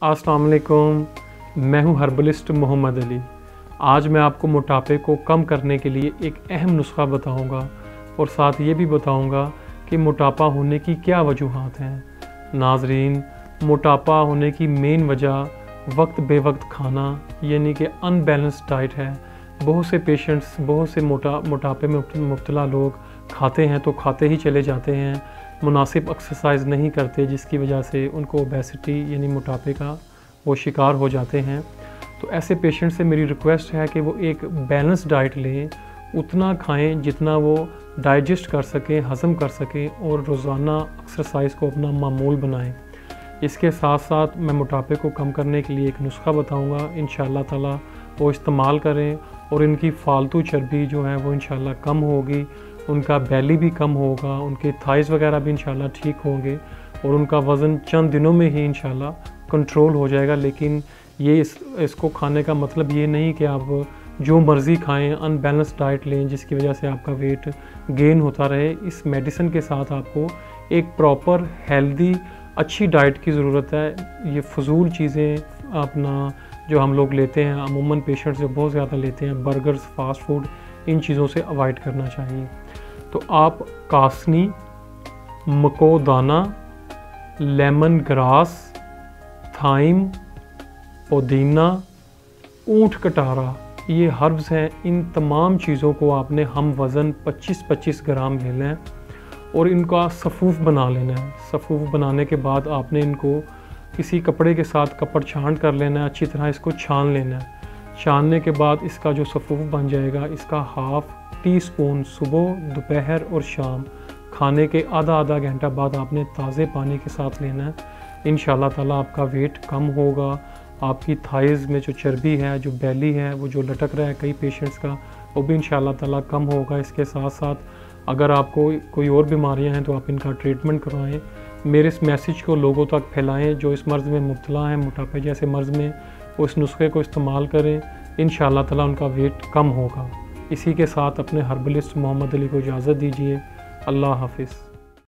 अस्सलाम वालेकुम, मैं हूं हर्बलिस्ट मोहम्मद अली। आज मैं आपको मोटापे को कम करने के लिए एक अहम नुस्खा बताऊंगा और साथ ये भी बताऊंगा कि मोटापा होने की क्या वजूहात हैं। नाजरीन, मोटापा होने की मेन वजह वक्त बेवक्त खाना यानी कि अनबैलेंस्ड डाइट है। बहुत से पेशेंट्स, बहुत से मोटापे में मुब्तला लोग खाते हैं तो खाते ही चले जाते हैं, मुनासिब एक्सरसाइज नहीं करते, जिसकी वजह से उनको ओबेसिटी यानी मोटापे का वो शिकार हो जाते हैं। तो ऐसे पेशेंट से मेरी रिक्वेस्ट है कि वो एक बैलेंस डाइट लें, उतना खाएं जितना वो डाइजेस्ट कर सकें, हज़म कर सकें, और रोज़ाना एक्सरसाइज को अपना मामूल बनाएं। इसके साथ साथ मैं मोटापे को कम करने के लिए एक नुस्खा बताऊंगा, इंशाअल्लाह ताला वो इस्तेमाल करें और इनकी फ़ालतू चर्बी जो है वो इंशाअल्लाह कम होगी, उनका बेली भी कम होगा, उनके थाइज़ वगैरह भी इंशाअल्लाह ठीक होंगे और उनका वज़न चंद दिनों में ही इंशाअल्लाह कंट्रोल हो जाएगा। लेकिन ये इसको खाने का मतलब ये नहीं कि आप जो मर्ज़ी खाएं, अनबैलेंस डाइट लें जिसकी वजह से आपका वेट गेन होता रहे। इस मेडिसिन के साथ आपको एक प्रॉपर हेल्दी अच्छी डाइट की ज़रूरत है। ये फ़जूल चीज़ें अपना जो हम लोग लेते हैं, अमूमन पेशेंट्स जो बहुत ज़्यादा लेते हैं, बर्गर्स, फास्ट फूड, इन चीज़ों से अवॉइड करना चाहिए। तो आप कासनी, मकोदाना, लेमन ग्रास, थाइम, पुदीना, ऊँट कटारा, ये हर्ब्स हैं। इन तमाम चीज़ों को आपने हम वज़न 25-25 ग्राम लेना है और इनका सफ़ूफ़ बना लेना है। सफ़ूफ़ बनाने के बाद आपने इनको किसी कपड़े के साथ कपड़ छान कर लेना है, अच्छी तरह इसको छान लेना है। छानने के बाद इसका जो सफ़ूफ़ बन जाएगा, इसका हाफ़ टी स्पून सुबह, दोपहर और शाम खाने के आधा घंटा बाद आपने ताज़े पानी के साथ लेना है। इंशाअल्लाह ताला आपका वेट कम होगा, आपकी थाइज़ में जो चर्बी है, जो बेली है, वो जो लटक रहा है कई पेशेंट्स का, वो भी इंशाअल्लाह ताला कम होगा। इसके साथ साथ अगर आपको कोई और बीमारियां हैं तो आप इनका ट्रीटमेंट करवाएं। मेरे इस मैसेज को लोगों तक फैलाएं जो इस मर्ज़ में मुब्तला हैं, मोटापे जैसे मर्ज़ में, वो इस नुस्खे को इस्तेमाल करें। इंशाअल्लाह ताला उनका वेट कम होगा। इसी के साथ अपने हर्बलिस्ट मोहम्मद अली को इजाज़त दीजिए। अल्लाह हाफ़िज़।